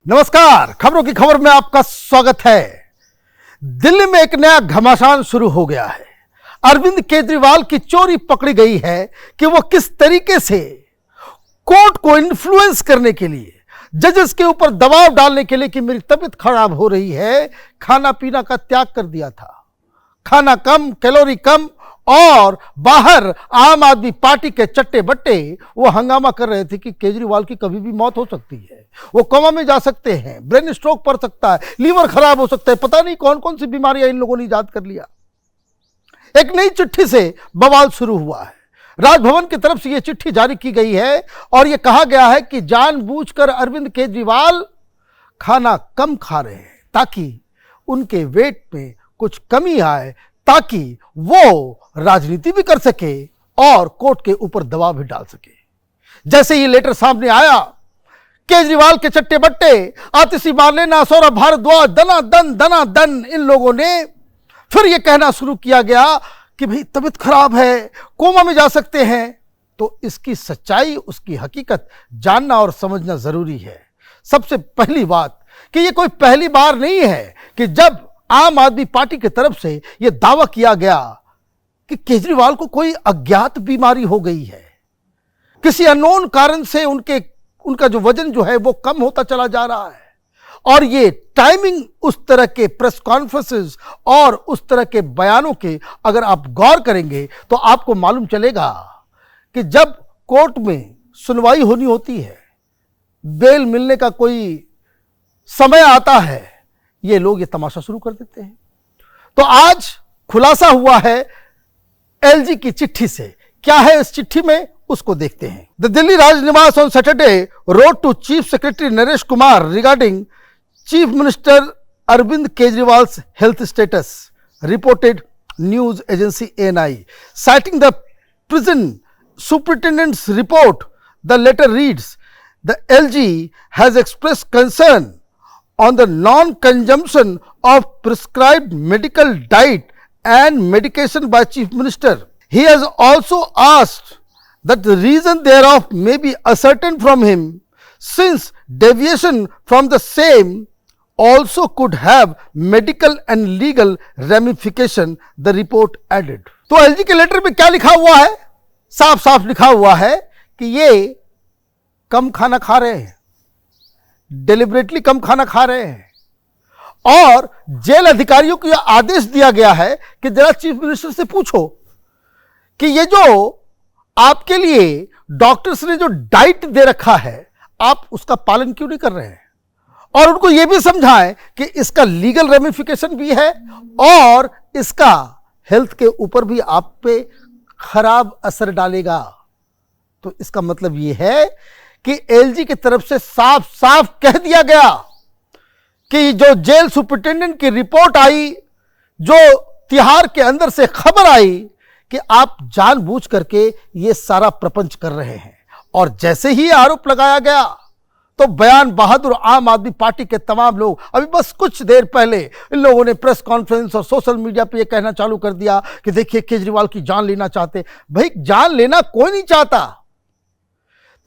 नमस्कार, खबरों की खबर में आपका स्वागत है। दिल्ली में एक नया घमासान शुरू हो गया है। अरविंद केजरीवाल की चोरी पकड़ी गई है कि वो किस तरीके से कोर्ट को इन्फ्लुएंस करने के लिए, जजेस के ऊपर दबाव डालने के लिए कि मेरी तबीयत खराब हो रही है, खाना पीना का त्याग कर दिया था। खाना कम, कैलोरी कम, और बाहर आम आदमी पार्टी के चट्टे बट्टे वो हंगामा कर रहे थे कि केजरीवाल की कभी भी मौत हो सकती है, वो कोमा में जा सकते हैं, ब्रेन स्ट्रोक पड़ सकता है, लीवर खराब हो सकता है, पता नहीं कौन कौन सी बीमारियां इन लोगों ने इजाद कर लिया। एक नई चिट्ठी से बवाल शुरू हुआ है। राजभवन की तरफ से यह चिट्ठी जारी की गई है और यह कहा गया है कि जानबूझकर अरविंद केजरीवाल खाना कम खा रहे हैं ताकि उनके वेट में कुछ कमी आए, ताकि वो राजनीति भी कर सके और कोर्ट के ऊपर दबाव भी डाल सके। जैसे ये लेटर सामने आया, केजरीवाल के चट्टे बट्टे, आतिशी मार्लेना, सौरभ भारद्वाज, दना दन इन लोगों ने फिर ये कहना शुरू किया गया कि भाई तबीयत खराब है, कोमा में जा सकते हैं। तो इसकी सच्चाई, उसकी हकीकत जानना और समझना जरूरी है। सबसे पहली बात कि ये कोई पहली बार नहीं है कि जब आम आदमी पार्टी की तरफ से यह दावा किया गया कि केजरीवाल को कोई अज्ञात बीमारी हो गई है, किसी अननोन कारण से उनका जो वजन जो है वो कम होता चला जा रहा है। और ये टाइमिंग उस तरह के प्रेस कॉन्फ्रेंसेस और उस तरह के बयानों के अगर आप गौर करेंगे तो आपको मालूम चलेगा कि जब कोर्ट में सुनवाई होनी होती है, बेल मिलने का कोई समय आता है, ये लोग ये तमाशा शुरू कर देते हैं। तो आज खुलासा हुआ है एलजी की चिट्ठी से। क्या है इस चिट्ठी में, उसको देखते हैं। The Delhi Rajniwas on Saturday wrote to chief secretary Naresh Kumar regarding chief minister Arvind Kejriwal's health status, reported news agency ANI, citing the prison superintendent's report. The letter reads, the LG has expressed concern on the non-consumption of prescribed medical diet and medication by Chief Minister. He has also asked that the reason thereof may be ascertained from him, since deviation from the same also could have medical and legal ramification, the report added. तो LG के letter में क्या लिखा हुआ है? साफ साफ लिखा हुआ है कि ये कम खाना खा रहे हैं, डेलिबरेटली कम खाना खा रहे हैं, और जेल अधिकारियों को यह आदेश दिया गया है कि जरा चीफ मिनिस्टर से पूछो कि ये जो आपके लिए डॉक्टर्स ने जो डाइट दे रखा है, आप उसका पालन क्यों नहीं कर रहे हैं, और उनको यह भी समझाएं कि इसका लीगल रेमिफिकेशन भी है और इसका हेल्थ के ऊपर भी आप पे खराब असर डालेगा। तो इसका मतलब यह है कि एलजी की तरफ से साफ साफ कह दिया गया कि जो जेल सुपरिटेंडेंट की रिपोर्ट आई, जो तिहाड़ के अंदर से खबर आई कि आप जानबूझ करके ये सारा प्रपंच कर रहे हैं, और जैसे ही आरोप लगाया गया तो बयान बहादुर आम आदमी पार्टी के तमाम लोग, अभी बस कुछ देर पहले इन लोगों ने प्रेस कॉन्फ्रेंस और सोशल मीडिया पे ये कहना चालू कर दिया कि देखिए केजरीवाल की जान लेना चाहते। भाई जान लेना कोई नहीं चाहता,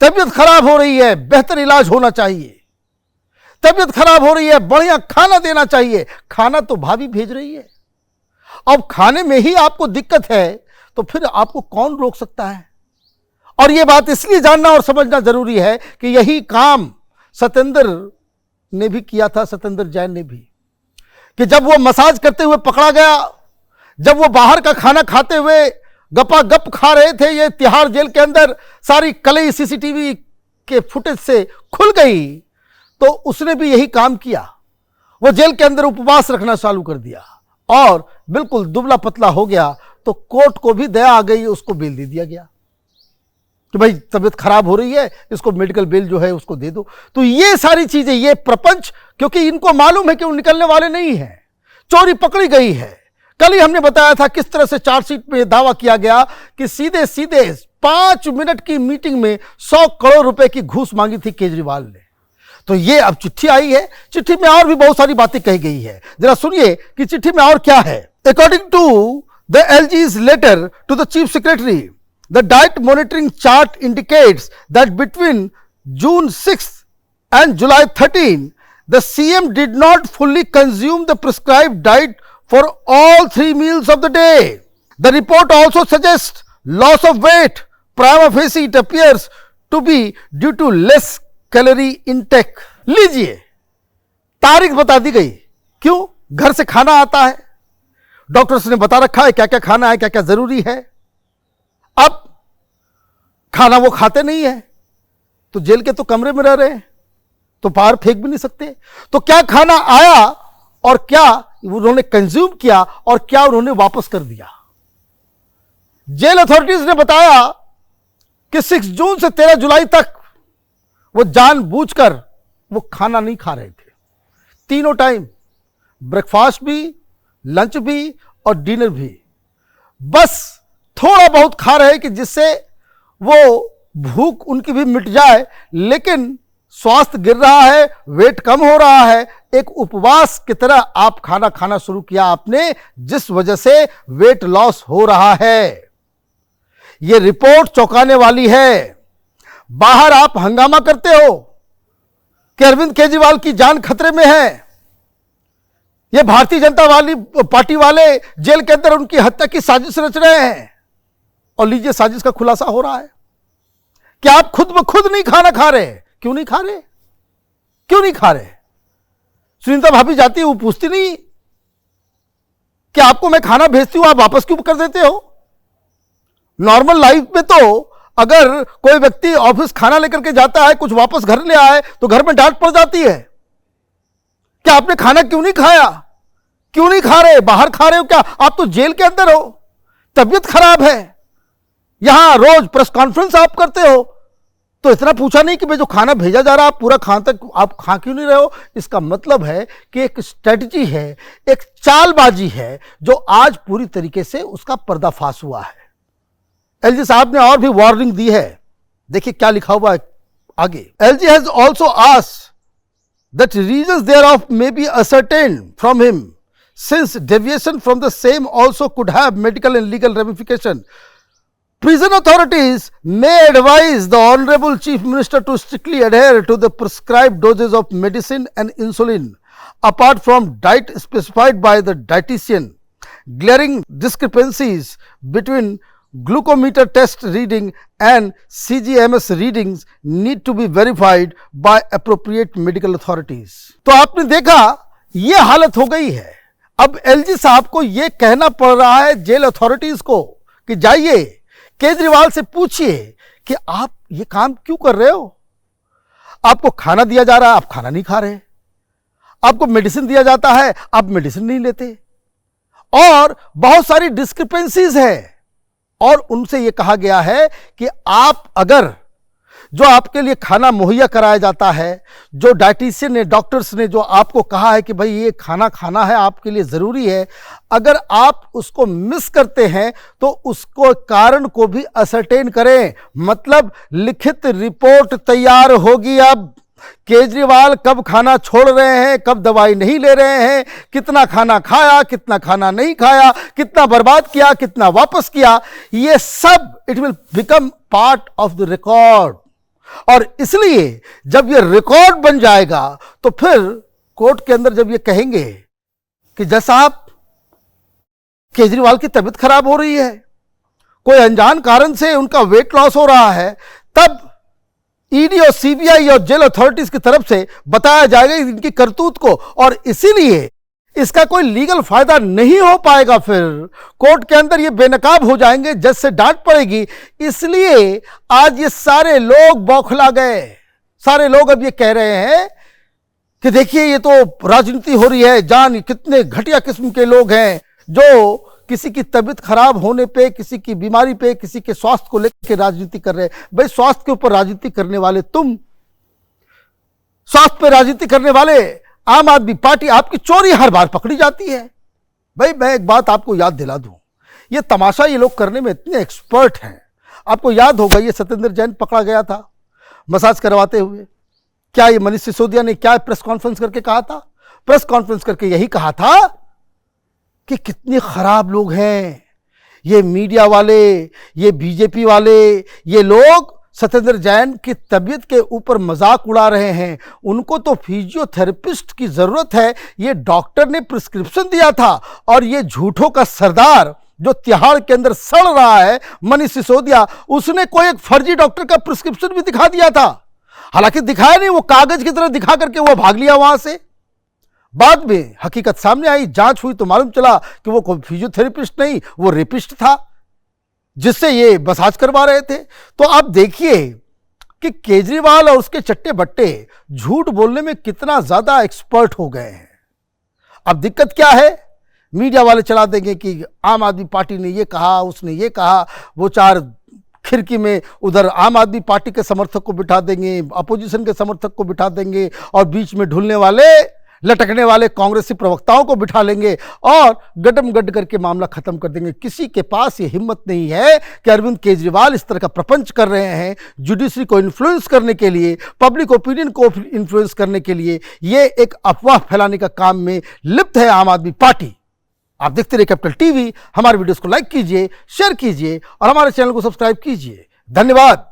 तबीयत खराब हो रही है, बेहतर इलाज होना चाहिए। तबीयत खराब हो रही है, बढ़िया खाना देना चाहिए। खाना तो भाभी भेज रही है। अब खाने में ही आपको दिक्कत है तो फिर आपको कौन रोक सकता है? और यह बात इसलिए जानना और समझना जरूरी है कि यही काम सत्येंद्र ने भी किया था, सत्येंद्र जैन ने भी, कि जब वो मसाज करते हुए पकड़ा गया, जब वो बाहर का खाना खाते हुए गपागप खा रहे थे, ये तिहाड़ जेल के अंदर सारी कलई सीसीटीवी के फुटेज से खुल गई, तो उसने भी यही काम किया। वो जेल के अंदर उपवास रखना चालू कर दिया और बिल्कुल दुबला पतला हो गया। तो कोर्ट को भी दया आ गई, उसको बेल दे दिया गया कि भाई तबीयत खराब हो रही है, इसको मेडिकल बेल जो है उसको दे दो। तो ये सारी चीजें, ये प्रपंच, क्योंकि इनको मालूम है कि वो निकलने वाले नहीं है, चोरी पकड़ी गई है। कल ही हमने बताया था किस तरह से चार्जशीट में दावा किया गया कि सीधे सीधे 5 मिनट की मीटिंग में 100 करोड़ रुपए की घूस मांगी थी केजरीवाल ने। तो ये अब चिट्ठी आई है, चिट्ठी में और भी बहुत सारी बातें कही गई है। जरा सुनिए कि चिट्ठी में और क्या है। According to the LG's letter to the chief secretary, the diet monitoring chart indicates that between June 6th and July 13, the CM did not fully consume the prescribed diet for all 3 meals of the day. The report also suggests loss of weight. Prima facie it appears to be due to less calorie intake. लीजिए, तारीख बता दी गई। क्यों? घर से खाना आता है, डॉक्टर्स ने बता रखा है क्या क्या खाना है, क्या क्या जरूरी है। अब खाना वो खाते नहीं है, तो जेल के तो कमरे में रह रहे हैं, तो बाहर फेंक भी नहीं सकते। तो क्या खाना आया और क्या उन्होंने कंज्यूम किया और क्या उन्होंने वापस कर दिया। जेल अथॉरिटीज ने बताया कि 6 जून से 13 जुलाई तक वो जानबूझकर वो खाना नहीं खा रहे थे। तीनों टाइम, ब्रेकफास्ट भी, लंच भी और डिनर भी, बस थोड़ा बहुत खा रहे कि जिससे वो भूख उनकी भी मिट जाए, लेकिन स्वास्थ्य गिर रहा है, वेट कम हो रहा है। एक उपवास की तरह आप खाना खाना शुरू किया आपने, जिस वजह से वेट लॉस हो रहा है। यह रिपोर्ट चौंकाने वाली है। बाहर आप हंगामा करते हो कि अरविंद केजरीवाल की जान खतरे में है, ये भारतीय जनता पार्टी वाले जेल के अंदर उनकी हत्या की साजिश रच रहे हैं, और लीजिए साजिश का खुलासा हो रहा है कि आप खुद ब खुद नहीं खाना खा रहे। क्यों नहीं खा रहे? क्यों नहीं खा रहे? सुनीता भाभी जाती है, वो पूछती नहीं कि आपको मैं खाना भेजती हूं, आप वापस क्यों कर देते हो? नॉर्मल लाइफ में तो अगर कोई व्यक्ति ऑफिस खाना लेकर के जाता है, कुछ वापस घर ले आए, तो घर में डांट पड़ जाती है कि आपने खाना क्यों नहीं खाया, क्यों नहीं खा रहे, बाहर खा रहे हो क्या? आप तो जेल के अंदर हो, तबीयत खराब है, यहां रोज प्रेस कॉन्फ्रेंस आप करते हो, तो इतना पूछा नहीं कि भाई जो खाना भेजा जा रहा है आप पूरा खान तक आप खा क्यों नहीं रहे हो? इसका मतलब है कि एक स्ट्रेटजी है, एक चालबाजी है, जो आज पूरी तरीके से उसका पर्दाफाश हुआ है। एलजी साहब ने और भी वार्निंग दी है, देखिए क्या लिखा हुआ है आगे। LG has also asked that reasons thereof may be ascertained from him, since deviation from the same also could have medical and legal ramification. Prison authorities may advise the Honorable Chief Minister to strictly adhere to the prescribed doses of medicine and insulin, apart from diet specified by the dietitian. Glaring discrepancies between glucometer test reading and CGMS readings need to be verified by appropriate medical authorities. तो आपने देखा ये हालत हो गई है। अब LG साहब को ये कहना पड़ रहा है जेल अथॉरिटीज को कि जाइए केजरीवाल से पूछिए कि आप ये काम क्यों कर रहे हो। आपको खाना दिया जा रहा है, आप खाना नहीं खा रहे, आपको मेडिसिन दिया जाता है, आप मेडिसिन नहीं लेते, और बहुत सारी डिस्क्रिपेंसीज है। और उनसे यह कहा गया है कि आप अगर जो आपके लिए खाना मुहैया कराया जाता है, जो डाइटिशियन ने, डॉक्टर्स ने जो आपको कहा है कि भाई ये खाना खाना है, आपके लिए ज़रूरी है, अगर आप उसको मिस करते हैं तो उसको कारण को भी असरटेन करें। मतलब लिखित रिपोर्ट तैयार होगी। अब केजरीवाल कब खाना छोड़ रहे हैं, कब दवाई नहीं ले रहे हैं, कितना खाना खाया, कितना खाना नहीं खाया, कितना बर्बाद किया, कितना वापस किया, ये सब it will become part of the record. और इसलिए जब ये रिकॉर्ड बन जाएगा तो फिर कोर्ट के अंदर जब ये कहेंगे कि जज साहब केजरीवाल की तबीयत खराब हो रही है, कोई अनजान कारण से उनका वेट लॉस हो रहा है, तब ईडी और सीबीआई और जेल अथॉरिटीज की तरफ से बताया जाएगा इनकी करतूत को, और इसीलिए इसका कोई लीगल फायदा नहीं हो पाएगा। फिर कोर्ट के अंदर ये बेनकाब हो जाएंगे, जज से डांट पड़ेगी। इसलिए आज ये सारे लोग बौखला गए। सारे लोग अब ये कह रहे हैं कि देखिए ये तो राजनीति हो रही है, जान कितने घटिया किस्म के लोग हैं जो किसी की तबीयत खराब होने पे, किसी की बीमारी पे, किसी के स्वास्थ्य को लेकर राजनीति कर रहे हैं। भाई स्वास्थ्य के ऊपर राजनीति करने वाले तुम, स्वास्थ्य पे राजनीति करने वाले आम आदमी पार्टी, आपकी चोरी हर बार पकड़ी जाती है। भाई मैं एक बात आपको याद दिला दूं, ये तमाशा ये लोग करने में इतने एक्सपर्ट हैं। आपको याद होगा ये सत्येंद्र जैन पकड़ा गया था मसाज करवाते हुए। क्या ये मनीष सिसोदिया ने क्या प्रेस कॉन्फ्रेंस करके कहा था? प्रेस कॉन्फ्रेंस करके यही कहा था कि कितने खराब लोग हैं ये मीडिया वाले, ये बीजेपी वाले, ये लोग सत्येंद्र जैन की तबीयत के ऊपर मजाक उड़ा रहे हैं। उनको तो फिजियोथेरेपिस्ट की जरूरत है। ये डॉक्टर ने प्रिस्क्रिप्शन दिया था और ये झूठों का सरदार जो तिहाड़ के अंदर सड़ रहा है, मनीष सिसोदिया, उसने कोई एक फर्जी डॉक्टर का प्रिस्क्रिप्शन भी दिखा दिया था। हालांकि दिखाया नहीं, वो कागज की तरह दिखा करके वो भाग लिया वहां से। बाद में हकीकत सामने आई, जांच हुई तो मालूम चला कि वो कोई फिजियोथेरेपिस्ट नहीं, वो रेपिस्ट था जिससे ये मसाज करवा रहे थे। तो आप देखिए कि केजरीवाल और उसके चट्टे बट्टे झूठ बोलने में कितना ज्यादा एक्सपर्ट हो गए हैं। अब दिक्कत क्या है, मीडिया वाले चला देंगे कि आम आदमी पार्टी ने ये कहा, उसने ये कहा, वो चार खिड़की में उधर आम आदमी पार्टी के समर्थक को बिठा देंगे, अपोजिशन के समर्थक को बिठा देंगे और बीच में ढुलने वाले, लटकने वाले कांग्रेसी प्रवक्ताओं को बिठा लेंगे और गडम गड करके मामला खत्म कर देंगे। किसी के पास ये हिम्मत नहीं है कि अरविंद केजरीवाल इस तरह का प्रपंच कर रहे हैं जुडिशरी को इन्फ्लुएंस करने के लिए, पब्लिक ओपिनियन को इन्फ्लुएंस करने के लिए। ये एक अफवाह फैलाने का काम में लिप्त है आम आदमी पार्टी। आप देखते रहिए कैपिटल टीवी। हमारे वीडियोस को लाइक कीजिए, शेयर कीजिए और हमारे चैनल को सब्सक्राइब कीजिए। धन्यवाद।